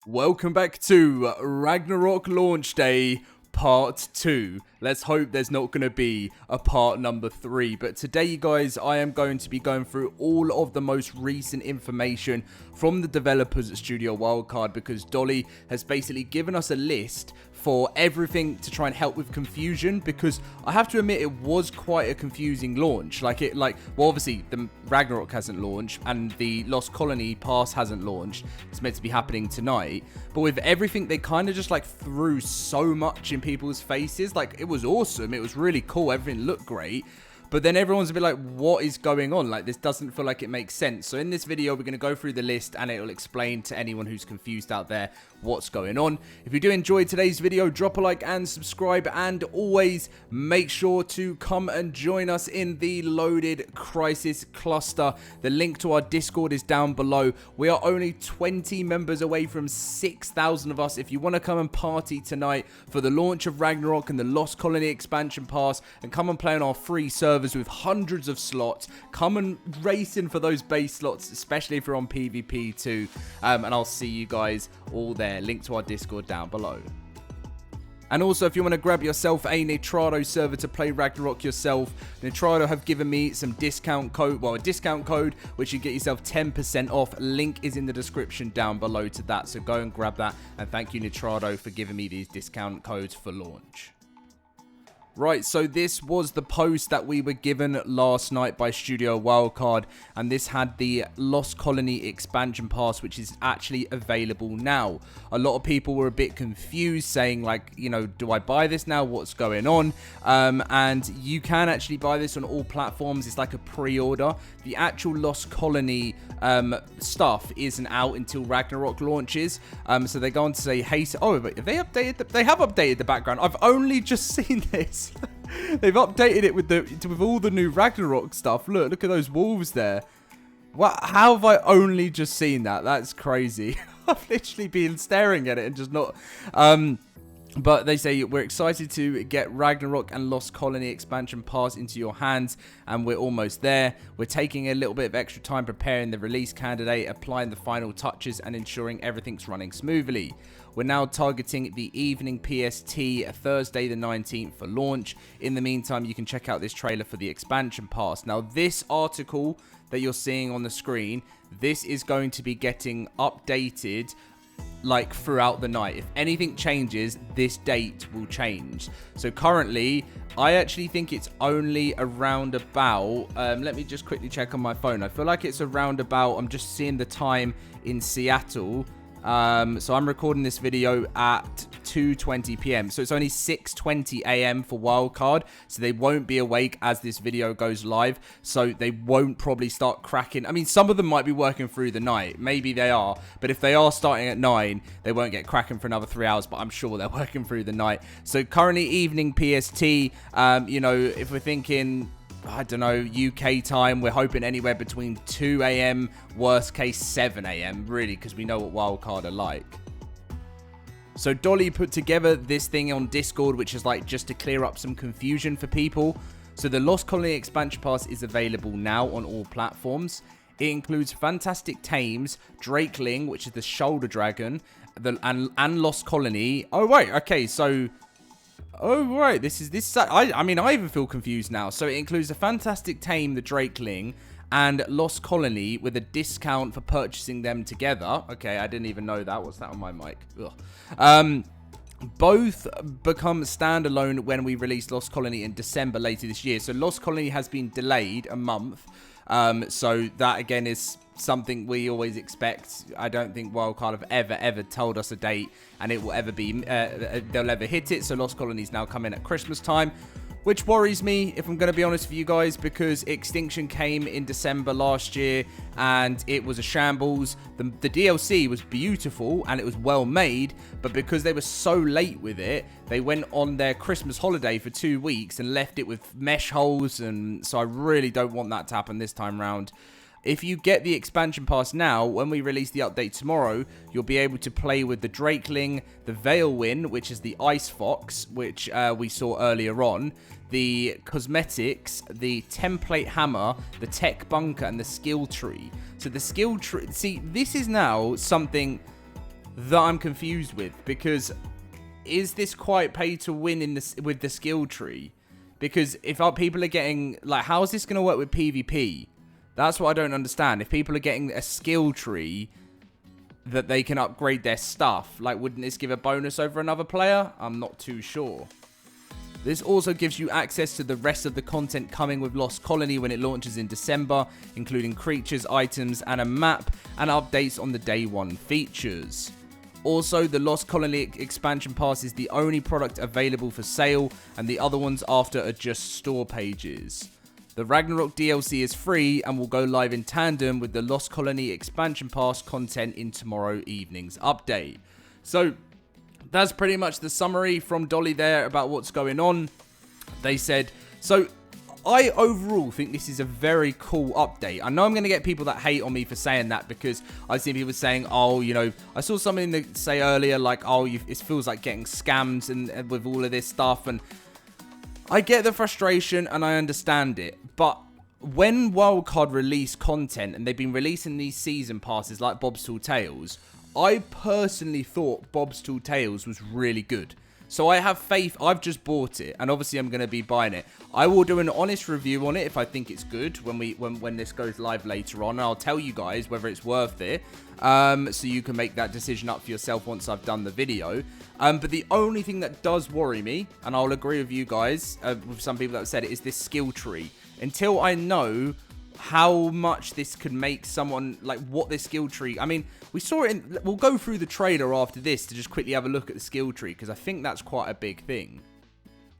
Welcome back to Ragnarok Launch Day Part 2. Let's hope there's not going to be a part number 3. But today, you guys, I am going to be going through all of the most recent information from the developers at Studio Wildcard, because Dolly has basically given us a list for everything to try and help with confusion, because I have to admit it was quite a confusing launch. Well, obviously the Ragnarok hasn't launched and the Lost Colony Pass hasn't launched. It's meant to be happening tonight, but with everything they kind of just like threw so much in people's faces. Like, it was awesome, it was really cool, everything looked great, but then everyone's a bit like, what is going on? Like, this doesn't feel like it makes sense. So in this video, we're going to go through the list and it will explain to anyone who's confused out there what's going on. If you do enjoy today's video, drop a like and subscribe, and always make sure to come and join us in the LoadedCrysis cluster. The link to our Discord is down below. We are only 20 members away from 6,000 of us. If you want to come and party tonight for the launch of Ragnarok and the Lost Colony expansion pass, and come and play on our free servers with hundreds of slots, come and race in for those base slots, especially if you're on PvP too. And I'll see you guys all there. Link to our Discord down below. And also, if you want to grab yourself a Nitrado server to play Ragnarok yourself, Nitrado have given me some discount code, a discount code, which you get yourself 10% off. Link is in the description down below to that, so go and grab that. And thank you, Nitrado, for giving me these discount codes for launch. Right, so this was the post that we were given last night by Studio Wildcard, and this had the Lost Colony expansion pass, which is actually available now. A lot of people were a bit confused, saying like, you know, do I buy this now? What's going on? And you can actually buy this on all platforms. It's like a pre-order. The actual Lost Colony stuff isn't out until Ragnarok launches. So they go on to say, hey, but have they updated? They have updated the background. I've only just seen this. They've updated it with all the new Ragnarok stuff. Look at those wolves there. What? How have I only just seen that? That's crazy. I've literally been staring at it and just not. But they say, we're excited to get Ragnarok and Lost Colony expansion pass into your hands, and we're almost there. We're taking a little bit of extra time preparing the release candidate, applying the final touches, and ensuring everything's running smoothly. We're now targeting the evening PST, Thursday the 19th for launch. In the meantime, you can check out this trailer for the expansion pass. Now, this article that you're seeing on the screen, this is going to be getting updated like throughout the night. If anything changes, this date will change. So currently, I actually think it's only around about, let me just quickly check on my phone. I feel like it's around about, I'm just seeing the time in Seattle. So I'm recording this video at 2:20 p.m. So it's only 6:20 a.m. for Wildcard. So they won't be awake as this video goes live. So they won't probably start cracking. I mean, some of them might be working through the night. Maybe they are. But if they are starting at 9, they won't get cracking for another 3 hours. But I'm sure they're working through the night. So currently evening PST, you know, if we're thinking, I don't know, UK time, we're hoping anywhere between 2 a.m, worst case 7 a.m, really, because we know what Wildcard are like. So Dolly put together this thing on Discord, which is like just to clear up some confusion for people. So the Lost Colony expansion pass is available now on all platforms. It includes fantastic tames, Drakeling, which is the shoulder dragon, and Lost Colony. Oh, wait, okay, so... Oh, right, I mean, I even feel confused now. So it includes a fantastic tame, the Drakeling, and Lost Colony with a discount for purchasing them together. Okay, I didn't even know that. What's that on my mic? Both become standalone when we release Lost Colony in December later this year. So Lost Colony has been delayed a month. So that, again, is something we always expect. I don't think Wildcard have ever told us a date, and it will ever be, they'll ever hit it. So Lost Colony's now come in at Christmas time, which worries me, if I'm going to be honest with you guys, because Extinction came in December last year, and it was a shambles. The DLC was beautiful, and it was well made, but because they were so late with it, they went on their Christmas holiday for 2 weeks and left it with mesh holes, and so I really don't want that to happen this time round. If you get the expansion pass now, when we release the update tomorrow, you'll be able to play with the Drakeling, the Veilwind, which is the Ice Fox, which we saw earlier on, the Cosmetics, the Template Hammer, the Tech Bunker, and the Skill Tree. So the Skill Tree... See, this is now something that I'm confused with, because is this quite pay to win in this with the skill tree? Because if our people are getting, like, how is this going to work with PvP? That's what I don't understand. If people are getting a skill tree that they can upgrade their stuff, like, wouldn't this give a bonus over another player? I'm not too sure. This also gives you access to the rest of the content coming with Lost Colony when it launches in December, including creatures, items, and a map, and updates on the day one features. Also, the Lost Colony expansion pass is the only product available for sale, and the other ones after are just store pages. The Ragnarok DLC is free and will go live in tandem with the Lost Colony expansion pass content in tomorrow evening's update. So, that's pretty much the summary from Dolly there about what's going on. They said, so I overall think this is a very cool update. I know I'm going to get people that hate on me for saying that, because I've seen people saying, oh, you know, I saw something that say earlier, like, oh, it feels like getting scammed and with all of this stuff. And I get the frustration and I understand it. But when Wildcard release content, and they've been releasing these season passes like Bob's Tall Tales, I personally thought Bob's Tall Tales was really good. So I have faith. I've just bought it, and obviously I'm going to be buying it. I will do an honest review on it if I think it's good when this goes live later on. And I'll tell you guys whether it's worth it, so you can make that decision up for yourself once I've done the video. But the only thing that does worry me, and I'll agree with you guys, with some people that have said it, is this skill tree. Until I know how much this could make someone, like, what this skill tree, I mean, we saw it in, we'll go through the trailer after this to just quickly have a look at the skill tree, because I think that's quite a big thing.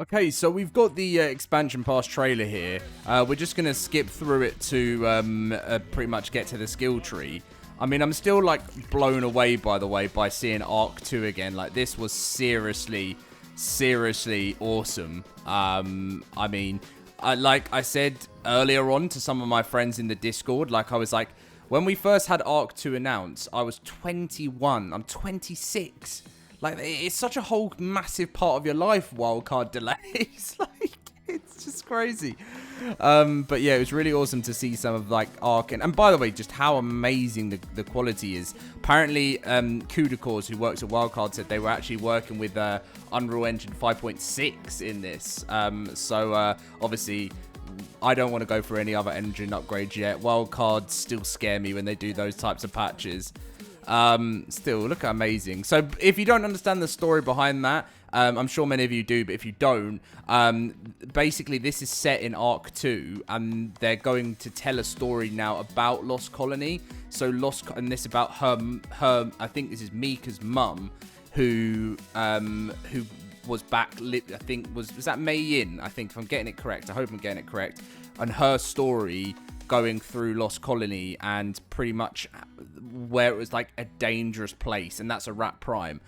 Okay, so we've got the expansion pass trailer here. We're just going to skip through it to pretty much get to the skill tree. I mean, I'm still, like, blown away, by the way, by seeing ARK 2 again. Like, this was seriously awesome. I mean, like I said earlier on to some of my friends in the Discord, like, I was like, when we first had ARK 2 announced, I was 21. I'm 26. Like, it's such a whole massive part of your life, wildcard delays. Like, it's just crazy. But yeah, it was really awesome to see some of, like, ARK. And by the way, just how amazing the quality is. Apparently, Kudakors, who works at Wildcard, said they were actually working with Unreal Engine 5.6 in this. So obviously, I don't want to go for any other engine upgrades yet. Wildcards still scare me when they do those types of patches. Still, look how amazing. So if you don't understand the story behind that, I'm sure many of you do, but if you don't, basically this is set in ARK 2, and they're going to tell a story now about Lost Colony. So and this about her, I think this is Mika's mum, who was back, I think, was that Mei Yin? I think, if I'm getting it correct. I hope I'm getting it correct. And her story going through Lost Colony and pretty much where it was like a dangerous place, and that's a Rat Prime.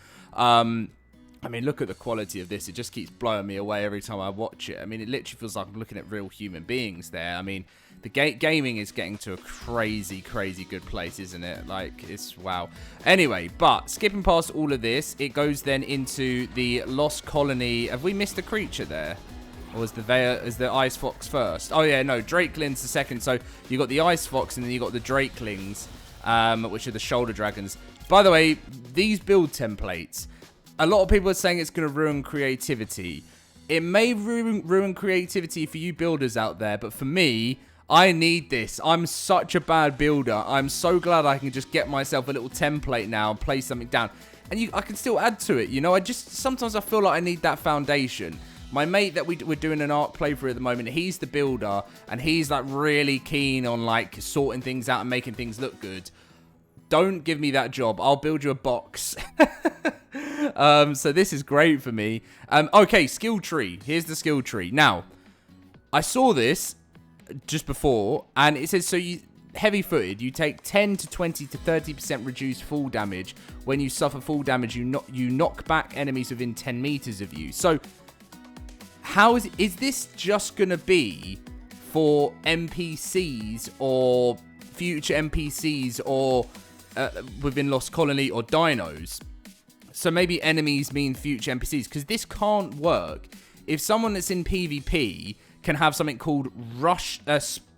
I mean, look at the quality of this. It just keeps blowing me away every time I watch it. I mean, it literally feels like I'm looking at real human beings there. I mean, the gaming is getting to a crazy good place, isn't it? Like, it's wow. Anyway, but skipping past all of this, it goes then into the Lost Colony. Have we missed a creature there? Or is the Ice Fox first? Oh yeah, no, Drakeling's the second. So you got the Ice Fox, and then you got the Drakelings, which are the Shoulder Dragons. By the way, these build templates, a lot of people are saying it's going to ruin creativity. It may ruin creativity for you builders out there, but for me, I need this. I'm such a bad builder. I'm so glad I can just get myself a little template now and place something down. And I can still add to it, you know? Sometimes I feel like I need that foundation. My mate that we're doing an ARK playthrough at the moment, he's the builder, and he's, like, really keen on, like, sorting things out and making things look good. Don't give me that job. I'll build you a box. So this is great for me. Okay, skill tree. Here's the skill tree. Now, I saw this just before, and it says, so you heavy-footed, you take 10 to 20 to 30% reduced fall damage. When you suffer fall damage, you knock back enemies within 10 meters of you. So, how is this just going to be for NPCs or future NPCs or within Lost Colony or dinos? So maybe enemies mean future NPCs, because this can't work if someone that's in PvP can have something called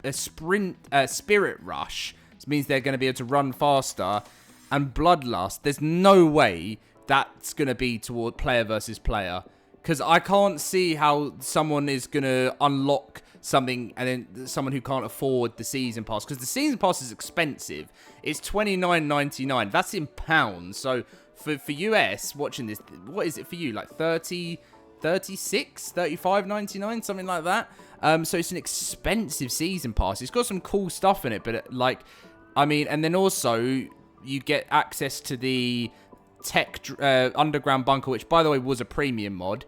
Spirit Rush. This means they're going to be able to run faster, and Bloodlust, there's no way that's going to be toward player versus player. Because I can't see how someone is going to unlock something and then someone who can't afford the season pass. Because the season pass is expensive. It's $29.99. That's in pounds. So for US watching this, what is it for you? Like 30, 36, 35.99, something like that. So it's an expensive season pass. It's got some cool stuff in it. But like, I mean, and then also you get access to the tech underground bunker, which by the way was a premium mod.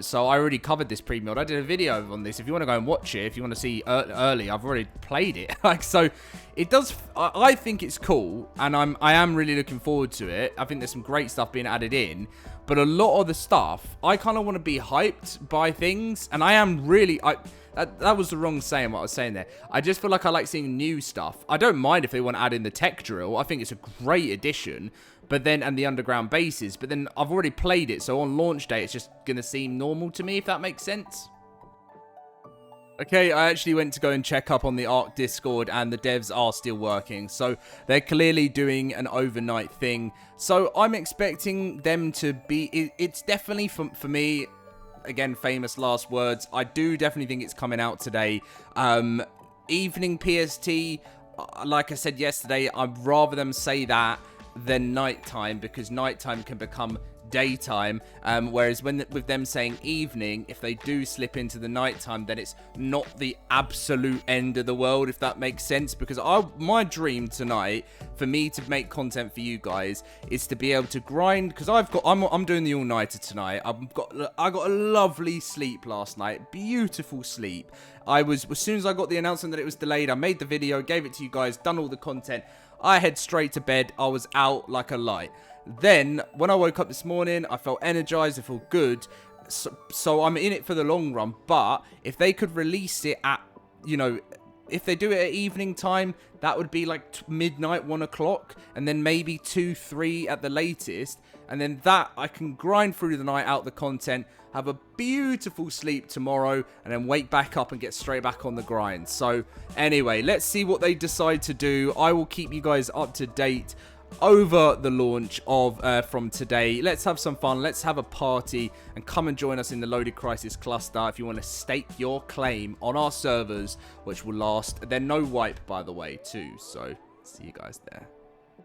So I already covered this premium mod. I did a video on this. If you want to go and watch it, if you want to see early, I've already played it. Like, so it does. I think it's cool, and I am really looking forward to it. I think there's some great stuff being added in, but a lot of the stuff I kind of want to be hyped by things, and I am really. That was the wrong saying what I was saying there. I just feel like I like seeing new stuff. I don't mind if they want to add in the tech drill. I think it's a great addition. But then, and the underground bases. But then I've already played it. So on launch day, it's just going to seem normal to me, if that makes sense. Okay, I actually went to go and check up on the ARK Discord, and the devs are still working. So they're clearly doing an overnight thing. So I'm expecting them to be... It's definitely, for me... Again, famous last words. I do definitely think it's coming out today. Evening PST, like I said yesterday, I'd rather them say that than nighttime, because nighttime can become daytime, whereas with them saying evening, if they do slip into the nighttime, then it's not the absolute end of the world, if that makes sense. Because my dream tonight, for me to make content for you guys, is to be able to grind, because I'm doing the all-nighter tonight. I got a lovely sleep last night, beautiful sleep. As soon as I got the announcement that it was delayed, I made the video, gave it to you guys, done all the content. I head straight to bed. I was out like a light. Then, when I woke up this morning, I felt energized. I felt good. So I'm in it for the long run. But if they could release it at, if they do it at evening time, that would be like midnight, 1 o'clock. And then maybe 2, 3 at the latest. And then that, I can grind through the night out the content, have a beautiful sleep tomorrow, and then wake back up and get straight back on the grind. So anyway, let's see what they decide to do. I will keep you guys up to date over the launch of from today. Let's have some fun. Let's have a party, and come and join us in the LoadedCrysis cluster if you want to stake your claim on our servers, which will last. They're no wipe, by the way, too. So see you guys there.